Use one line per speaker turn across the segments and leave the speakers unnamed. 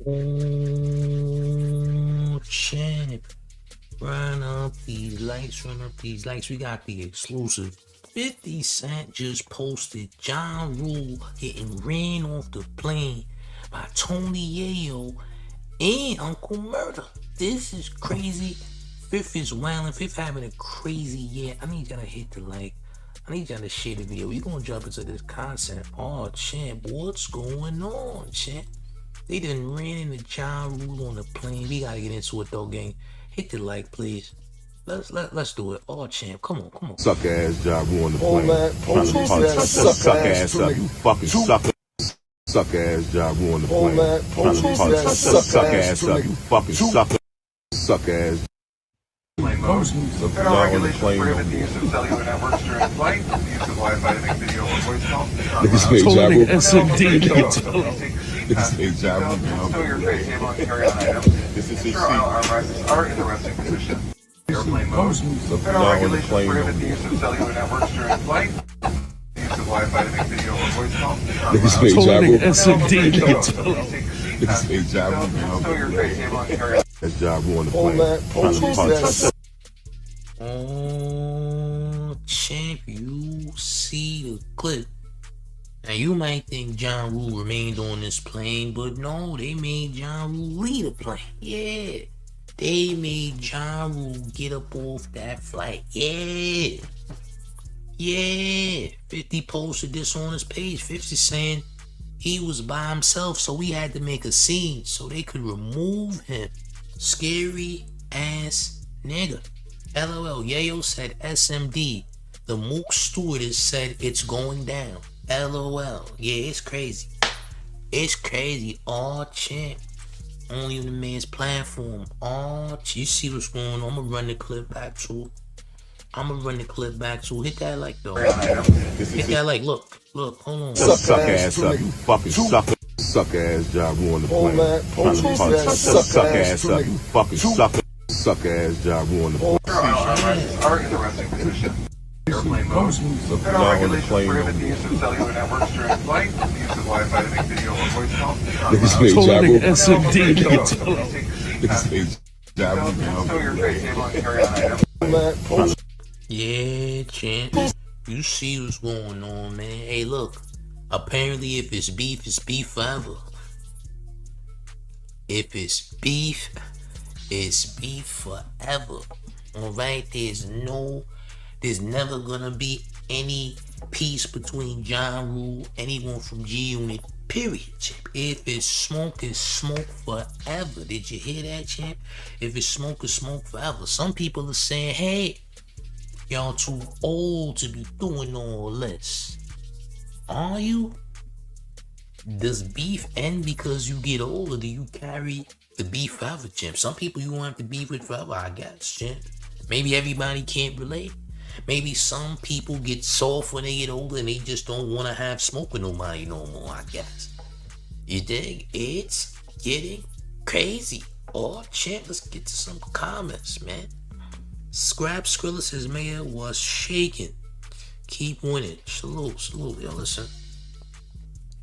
Oh, champ. Run up these lights, run up these lights. We got the exclusive. 50 Cent just posted John Rule getting ran off the plane by Tony Yayo and Uncle Murda. This is crazy. Fifth is wilding. Fifth having a crazy year. I need y'all to hit the like. I need y'all to share the video. We gonna jump into this content. Oh, champ, what's going on, champ? They done ran into John Rule on the plane. We gotta get into it though, gang. Hit the like, please. Let's do it. Oh, champ, come on.
Suck ass job on the plane. Suck ass up, you fucking sucker. Suck ass job on the plane. Suck ass up, you fucking sucker. Suck ass.
Plane mode. Federal regulations prohibit the use of cellular networks during flight, the use of Wi-Fi to make video or voice calls. Show your face able to carry on items. Ensure all armrests are in the resting position. Airplane mode. Federal regulations prohibit the use of cellular networks during flight, the use of Wi-Fi to make video or voice calls. Show your face able to carry on.
That's job on the plane.
Oh, champ, you see the clip. Now you might think John Rule remained on this plane, but no, they made John Rule leave the plane. Yeah, they made John Rule get up off that flight. Yeah. 50 posted this on his page. 50 saying he was by himself, so we had to make a scene so they could remove him. Scary ass nigga. LOL. Yayo said SMD. The Mook stewardess said it's going down. LOL. Yeah, it's crazy. It's crazy. All champ. Only on the man's platform. All you see what's going on. I'ma run the clip back to. Hit that like though. Hit that like. Look. Hold on.
Suck ass up, you fucking sucker. Suck ass job on the plane. Suck ass up, you fucking sucker. Suck ass job on the plane.
Are in the resting position. Airplane mode. Federal regulations prohibit the use of cellular networks during flight, the use of Wi-Fi to make video or voice calls. Show your face able to carry on items.
Yeah, champ. You see what's going on, man. Hey, look. Apparently, if it's beef, it's beef forever. If it's beef forever. Alright? There's never gonna be any peace between John Rule, anyone from G Unit, period, champ. If it's smoke forever. Did you hear that, champ? If it's smoke forever. Some people are saying, hey, y'all too old to be doing all this. Are you? Does beef end because you get older? Do you carry the beef forever, champ? Some people you want to beef with forever, I guess, champ. Maybe everybody can't relate. Maybe some people get soft when they get older and they just don't want to have smoke with nobody no more, I guess. You dig? It's getting crazy. Oh, champ, let's get to some comments, man. Scrap Skrilla says Mayor was shaking. Keep winning. Salute. Yo, listen.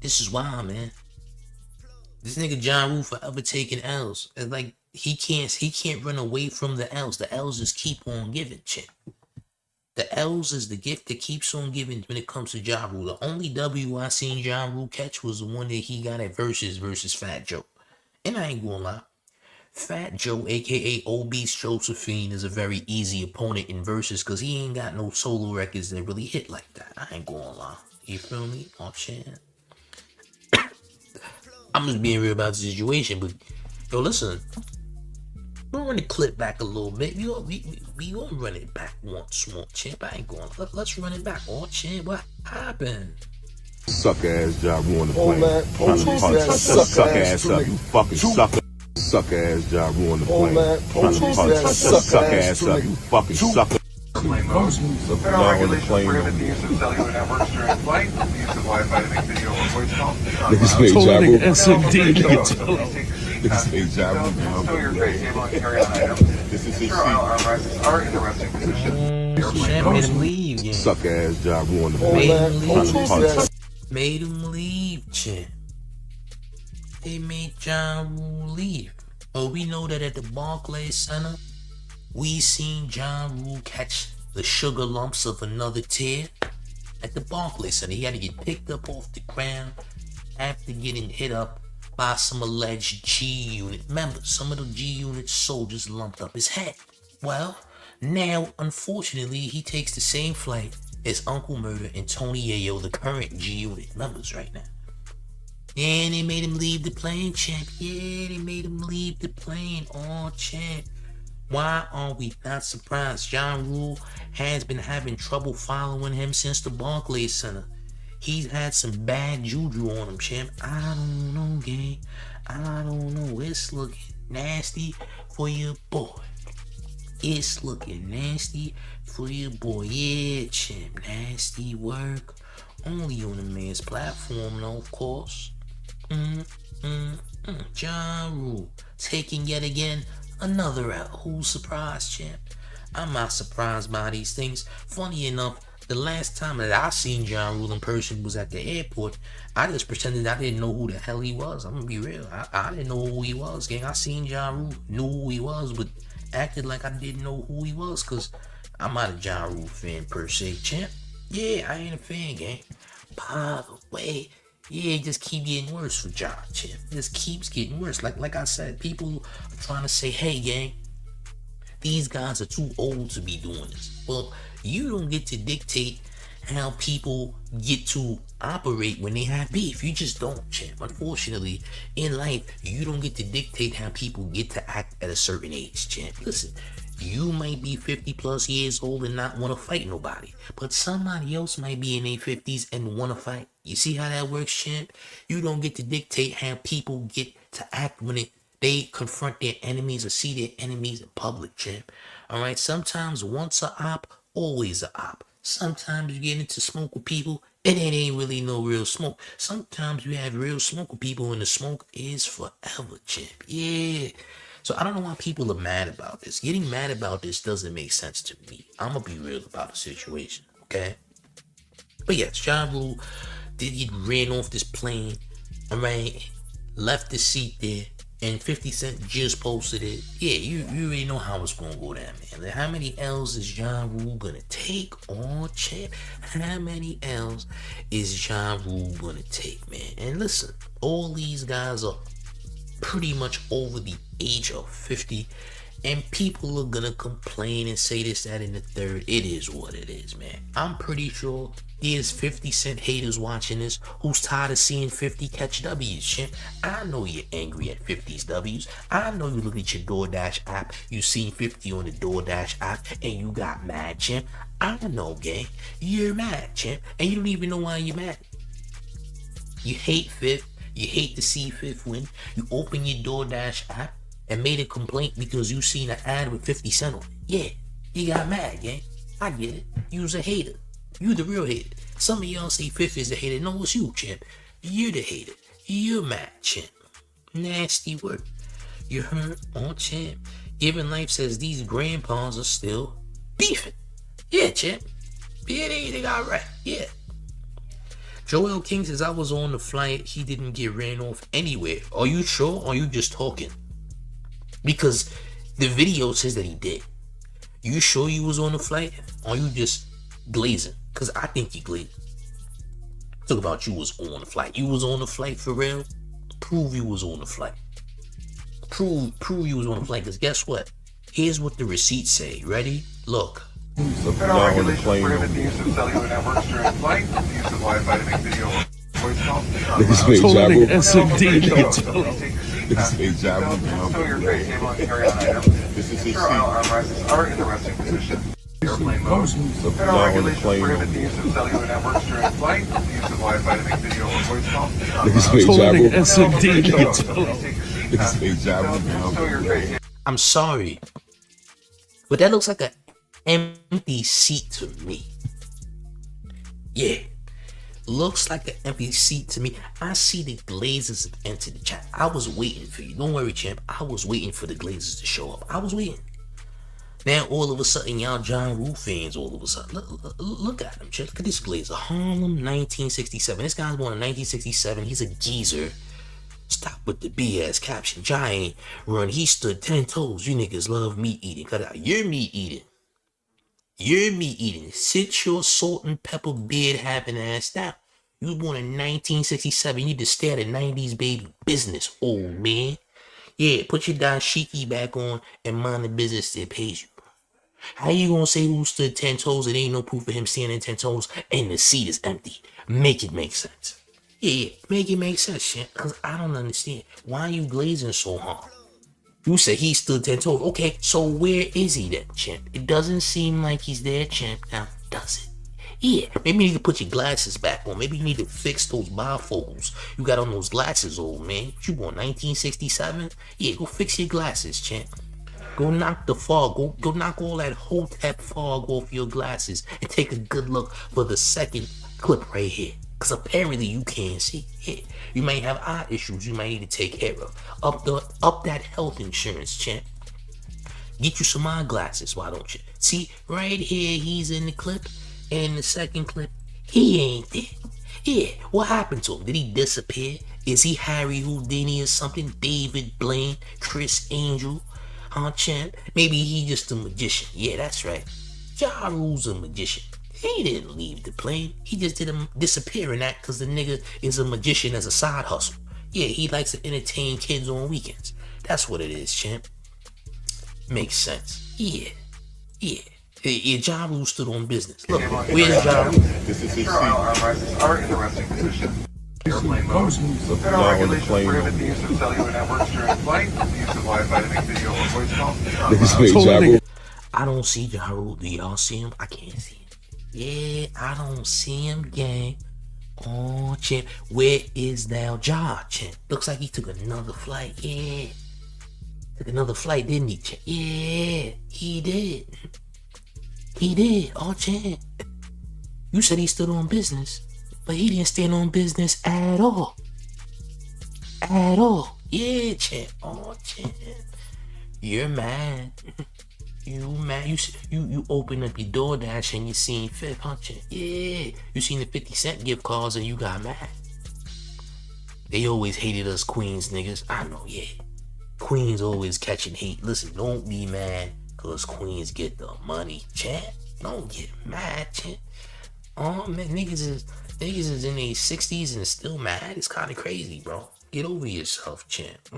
This is wild, man. This nigga John Rule forever taking L's. It's like he can't run away from the L's. The L's just keep on giving, champ. The L's is the gift that keeps on giving when it comes to Ja Rule. The only W I seen John Rule catch was the one that he got at versus Fat Joe. And I ain't gonna lie. Fat Joe, aka Obese Josephine, is a very easy opponent in versus because he ain't got no solo records that really hit like that. I ain't gonna lie. You feel me? Oh, champ. I'm just being real about the situation, but yo, listen. We'll run the clip back a little bit. We gonna run it back once more, champ. I ain't going. Let's run it back. Oh, champ, what happened?
Suck ass job on the plane. Suck ass up, you fucking sucker. Suck ass job on the plane. Suck ass up, you fucking sucker.
Airplane mode. Federal regulations prohibit the use of cellular networks during flight, the use of Wi-Fi to make video or voice calls. Show your face able to carry on items. Ensure all armrests are in the resting position.
Champ made him leave, yeah.
Suck ass job on the
Made him leave, champ. they made Ja Rule leave. But we know that at the Barclays Center, we seen Ja Rule catch the sugar lumps of another tier. At the Barclays Center, he had to get picked up off the ground after getting hit up by some alleged G Unit members. Some of the G Unit soldiers lumped up his head. Well, now, unfortunately, he takes the same flight as Uncle Murda and Tony Yayo, the current G Unit members right now. And they made him leave the plane, champ. Yeah, they made him leave the plane. Oh, champ. Why are we not surprised? Ja Rule has been having trouble following him since the Barclays Center. He's had some bad juju on him, champ. I don't know, gang. I don't know. It's looking nasty for your boy. It's looking nasty for your boy. Yeah, champ. Nasty work. Only on the man's platform, though, of course. Ja Rule taking yet again another L. Who's surprised, champ? I'm not surprised by these things. Funny enough, the last time that I seen Ja Rule in person was at the airport. I just pretended I didn't know who the hell he was. I'm gonna be real. I didn't know who he was, gang. I seen Ja Rule, knew who he was, but acted like I didn't know who he was, cause I'm not a Ja Rule fan per se, champ. Yeah, I ain't a fan, gang. By the way, yeah, it just keep getting worse for Ja, champ. It just keeps getting worse. Like I said, people are trying to say, hey, gang, these guys are too old to be doing this. Well, you don't get to dictate how people get to operate when they have beef. You just don't, champ. Unfortunately, in life, you don't get to dictate how people get to act at a certain age, champ. Listen, you might be 50 plus years old and not want to fight nobody, but somebody else might be in their 50s and want to fight. You see how that works, champ? You don't get to dictate how people get to act when they confront their enemies or see their enemies in public, champ. Alright, sometimes once a op, always a op. Sometimes you get into smoke with people and it ain't really no real smoke. Sometimes you have real smoke with people and the smoke is forever, champ. Yeah. So I don't know why people are mad about this. Getting mad about this doesn't make sense to me. I'm gonna be real about the situation, okay? But yes, Ja Rule did get ran off this plane, alright? Left the seat there, and 50 Cent just posted it. Yeah, you already know how it's gonna go down, man. How many L's is Ja Rule gonna take on, champ? How many L's is Ja Rule gonna take, man? And listen, all these guys are pretty much over the age of 50, and people are gonna complain and say this, that, and the third. It is what it is, man. I'm pretty sure there's 50 Cent haters watching this who's tired of seeing 50 catch W's, champ. I know you're angry at 50's W's. I know you look at your DoorDash app, you seen 50 on the DoorDash app, and you got mad, champ. I know, gang. You're mad, champ, and you don't even know why you're mad. You hate 50. You hate to see Fifth win. You open your DoorDash app and made a complaint because you seen an ad with 50 Cent on it. Yeah, you got mad, gang. I get it. You was a hater. You the real hater. Some of y'all say Fifth is the hater. No, it's you, champ. You're the hater. You're mad, champ. Nasty work. You heard on champ. Given Life says these grandpas are still beefing. Yeah, champ. Yeah, they got right. Yeah. Joel King says, I was on the flight. He didn't get ran off anywhere. Are you sure or are you just talking? Because the video says that he did. You sure you was on the flight? Or are you just glazing? Because I think you glazing. Talk about you was on the flight. You was on the flight for real? Prove you was on the flight. Prove you was on the flight. Because guess what? Here's what the receipts say. Ready? Look.
Federal regulations prohibit the use of cellular networks during flight, the use of Wi-Fi to make video or voice calls.
Totally
SMD.
This is Ja Rule.
So your tray table and carry-on items.
This is his
Ensure all armrests are in the resting position. Airplane mode. Federal regulations prohibit the use of cellular networks during flight, the use of Wi-Fi to make video or voice calls.
Totally
SMD.
This is Ja Rule.
So your tray table.
I'm sorry, but that looks like an empty seat to me. Yeah, looks like an empty seat to me. I see the Glazers have entered the chat. I was waiting for you. Don't worry, champ. I was waiting for the Glazers to show up. I was waiting. Now all of a sudden, y'all Ja Rule fans. All of a sudden, look at him, champ. Look at this Glazer. Harlem, 1967. This guy's born in 1967. He's a geezer. Stop with the BS caption. Giant run. He stood 10 toes. You niggas love meat eating. Cut out. You're meat eating. You're meat eating. Sit your salt and pepper beard having ass down. You was born in 1967. You need to stay at a 90s baby business, old man. Yeah, put your dashiki back on and mind the business that pays you. How you gonna say who stood 10 toes and ain't no proof of him standing 10 toes and the seat is empty? Make it make sense. Yeah, make it make sense, shit. Cause I don't understand. Why are you glazing so hard? You said he stood 10 toes. Okay, so where is he then, champ? It doesn't seem like he's there, champ. Now, does it? Yeah, maybe you need to put your glasses back on. Maybe you need to fix those bifocals you got on those glasses, old man. You born 1967? Yeah, go fix your glasses, champ. Go knock the fog. Go knock all that Hotep fog off your glasses and take a good look for the second clip right here. Because apparently you can't see it. You might have eye issues you might need to take care of. Up that health insurance, champ. Get you some eyeglasses, why don't you? See, right here, he's in the clip. And the second clip, he ain't there. Yeah, what happened to him? Did he disappear? Is he Harry Houdini or something? David Blaine? Chris Angel? Huh, champ? Maybe he just a magician. Yeah, that's right. Ja Rule's a magician. He didn't leave the plane. He just did a disappearing act because the nigga is a magician as a side hustle. Yeah, he likes to entertain kids on weekends. That's what it is, champ. Makes sense. Yeah. Yeah, Ja Rule stood on business. Look, where's Ja Rule?
This is his seat. Armrests are in the resting position. Airplane mode. Federal regulations prohibit the use of cellular networks during flight, the use of Wi-Fi to make video or voice calls.
I don't see Ja Rule. Do y'all see him? I can't see him. Yeah, I don't see him, gang. Oh, champ. Where is now Ja, champ? Looks like he took another flight. Yeah. Took another flight, didn't he, champ? Yeah, he did. He did. Oh, champ. You said he stood on business, but he didn't stand on business at all. At all. Yeah, champ. Oh, champ. You're mad. You mad? You open up your DoorDash and you seen Fifth, huh, champ? Yeah. You seen the 50 Cent gift cards and you got mad. They always hated us Queens niggas. I know, yeah. Queens always catching hate. Listen, don't be mad because Queens get the money, champ. Don't get mad, champ. Oh man, niggas is in their 60s and still mad. It's kind of crazy, bro. Get over yourself, champ.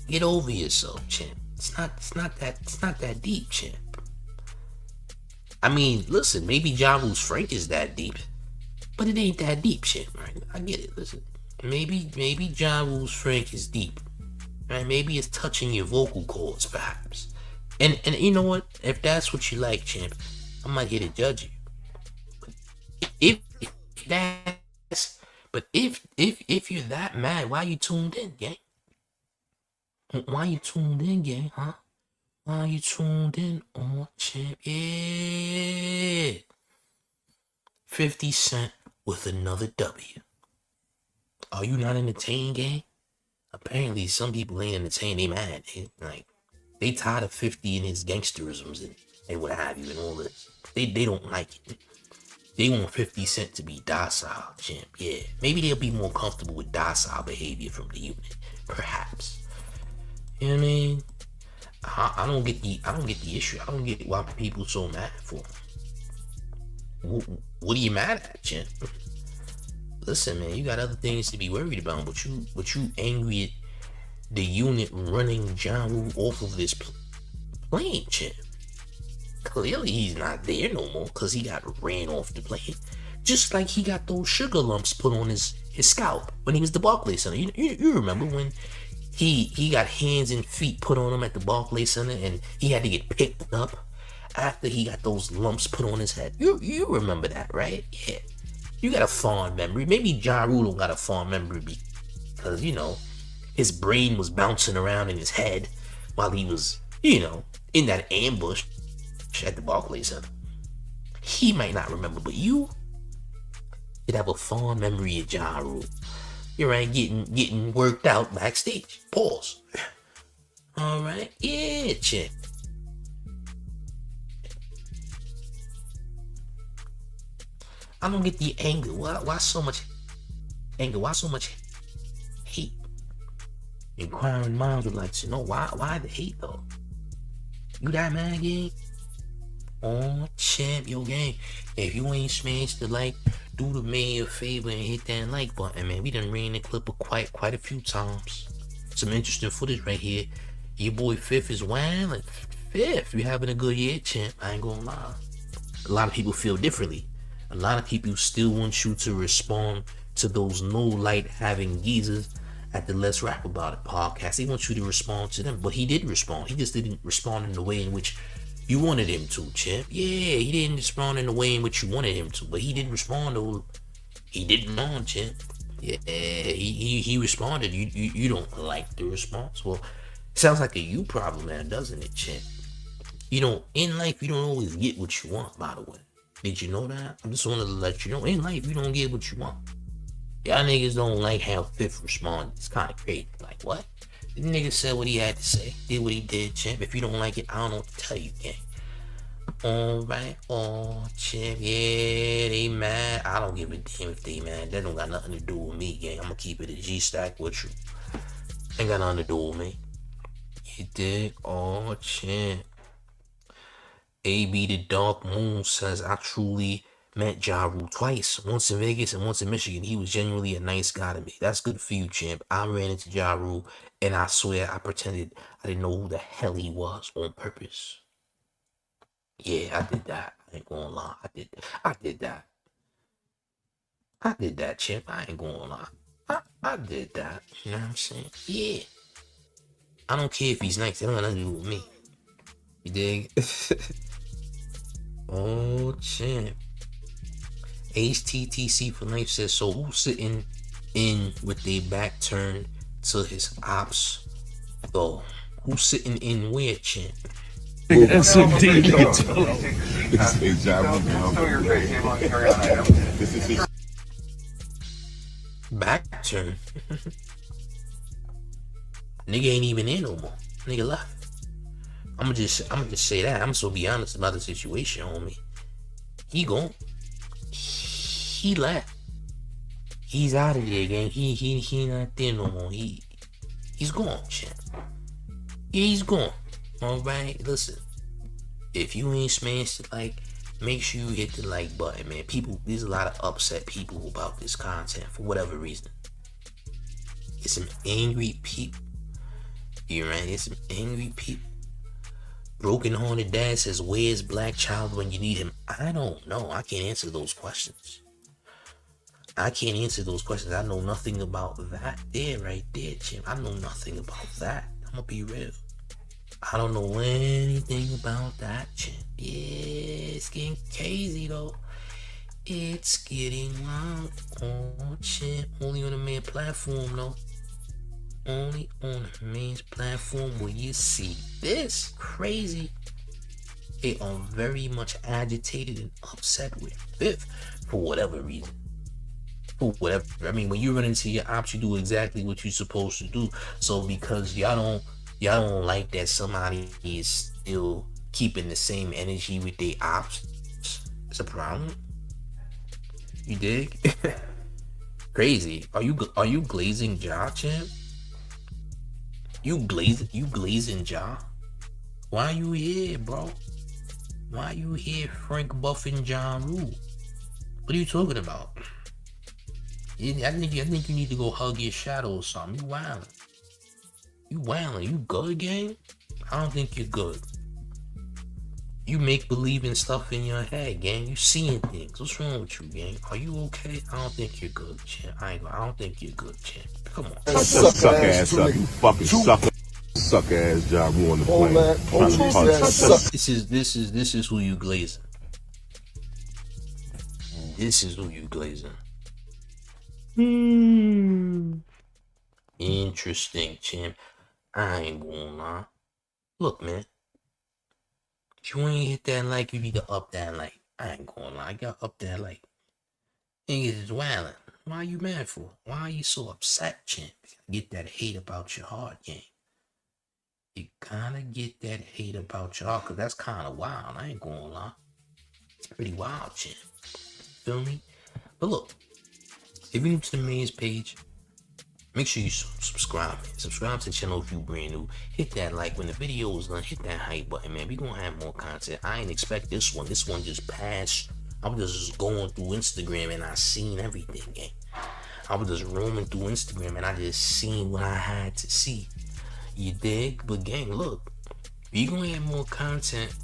Get over yourself, champ. It's not that deep, champ. I mean, listen, maybe Ja Rule's Frank is that deep, but it ain't that deep, champ. Right? I get it. Listen, maybe Ja Rule's Frank is deep. Right? Maybe it's touching your vocal cords, perhaps. And you know what? If that's what you like, champ, I'm not here to judge you. But if you're that mad, why you tuned in, gang? Why you tuned in, gang? Huh? Why you tuned in? Oh, champ, yeah. 50 Cent with another W. Are you not entertained, gang? Apparently, some people ain't entertained. They mad. They tired of 50 and his gangsterisms and what have you and all this. They don't like it. They want 50 Cent to be docile, champ. Yeah, maybe they'll be more comfortable with docile behavior from the unit, perhaps. You know what I mean? I don't get the issue. I don't get why people so mad for. What are you mad at, champ? Listen, man, you got other things to be worried about. But you angry at the unit running Ja Rule off of this plane, champ? Clearly he's not there no more because he got ran off the plane. Just like he got those sugar lumps put on his scalp when he was the Barclays Center. You remember when he got hands and feet put on him at the Barclays Center and he had to get picked up after he got those lumps put on his head. You remember that, right? Yeah. You got a fond memory. Maybe Ja Rule got a fond memory because, his brain was bouncing around in his head while he was, in that ambush at the Barclays Center. He might not remember, but you could have a fond memory of Ja Rule. You're right, getting worked out backstage. Pause. All right, yeah, chick. I don't get the anger. Why so much anger? Why so much hate? Inquiring minds would like to know why the hate though? You that mad, gang? Oh, champ, yo, gang. If you ain't smashed the like, do the man a favor and hit that like button, man. We done ran the clip of quite a few times. Some interesting footage right here. Your boy Fifth is wildin'. Fifth, you having a good year, champ. I ain't gonna lie. A lot of people feel differently. A lot of people still want you to respond to those no light having geezers at the Let's Rap About It podcast. They want you to respond to them, but he did respond. He just didn't respond in the way in which you wanted him to, champ. Yeah, he didn't respond in the way in which you wanted him to, but he did respond though. He did respond, champ. Yeah, he responded. You don't like the response. Well, sounds like a you problem, man, doesn't it, champ? You know, in life, you don't always get what you want, by the way. Did you know that? I just wanted to let you know, in life, you don't get what you want. Y'all niggas don't like how Fifth responded. It's kind of crazy. Like, what? The nigga said what he had to say. Did what he did, champ. If you don't like it, I don't know what to tell you, gang. Alright, oh, champ. Yeah, they mad. I don't give a damn if they mad. That don't got nothing to do with me, gang. I'm gonna keep it a G-stack with you. Ain't got nothing to do with me. You dig? Oh, champ. AB the Dark Moon says, I truly met Ja Rule twice, once in Vegas and once in Michigan. He was genuinely a nice guy to me. That's good for you, champ. I ran into Ja Rule and I swear I pretended I didn't know who the hell he was on purpose. Yeah, I did that. I ain't gonna lie. I did that. I did that, champ. I ain't gonna lie. I did that. You know what I'm saying? Yeah. I don't care if he's nice. It don't got nothing to do with me. You dig? Oh, champ. HTTC for life says, so who's sitting in with their back turned to his ops though? Who's sitting in where, champ?
SMD.
Back turn. Nigga ain't even in no more. Nigga left. I'ma just say that. I'm so be honest about the situation, homie. He gone. He left. He's out of there, gang. He not there no more. He's gone, champ. Yeah, he's gone. Alright, listen. If you ain't smashed the like, make sure you hit the like button, man. There's a lot of upset people about this content for whatever reason. It's some angry people. You right? It's some angry people. Broken hearted dad says, where's Black Child when you need him? I don't know. I can't answer those questions. I know nothing about that right there, Jim. I know nothing about that. I'm gonna be real. I don't know anything about that, Jim. Yeah, it's getting crazy though. It's getting wild. Oh, Jim. Only on the main platform though. Only on the main platform will you see this crazy. They are very much agitated and upset with Fifth for whatever reason. I mean, when you run into your ops, you do exactly what you're supposed to do. So because y'all don't like that somebody is still keeping the same energy with their ops, it's a problem. You dig? Crazy. Are you glazing Ja, champ? You glazing Ja? Why you here, bro? Why you here, Frank Buffin Ja Rule? What are you talking about? I think you need to go hug your shadow or something. You wildin'. You good, gang? I don't think you're good. You make believing stuff in your head, gang. You seeing things. What's wrong with you, gang? Are you okay? I don't think you're good, champ. I don't think you're good, champ. Come on.
Suck ass up, you fucking sucker. Suck ass Ja Rule on the plane.
This is who you glazing. This is who you glazing. Interesting, champ. I ain't gonna lie. Look, man. If you ain't hit that like, you need to up that like. I ain't gonna lie. I got up that like. Niggas is wildin'. Why are you mad for? Why are you so upset, champ? Get that hate about your heart, gang. You gotta get that hate about your heart, cause that's kinda wild. I ain't gonna lie. It's pretty wild, champ. Feel me? But look, if you're new to the main page, Make sure you subscribe. Subscribe to the channel if you brand new. Hit that like when the video is done. Hit that hype button, man. We gonna have more content. I ain't expect this one. This one just passed. I was just going through Instagram and I seen everything, gang. I was just roaming through Instagram and I just seen what I had to see. You dig? But gang, look, we gonna have more content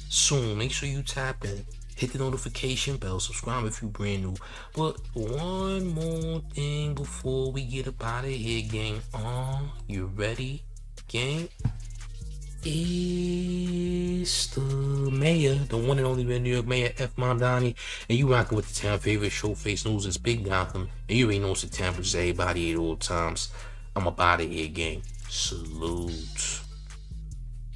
soon. Make sure you tap in. Hit the notification bell, subscribe if you brand new. But one more thing before we get up out of here, gang. You ready, gang? It's the mayor, the one and only New York Mayor, F. Mondani, and you rocking with the town favorite Showface News. It's Big Gotham, and you ain't know it's the town for everybody at all times. I'm up out of here, gang. Salute.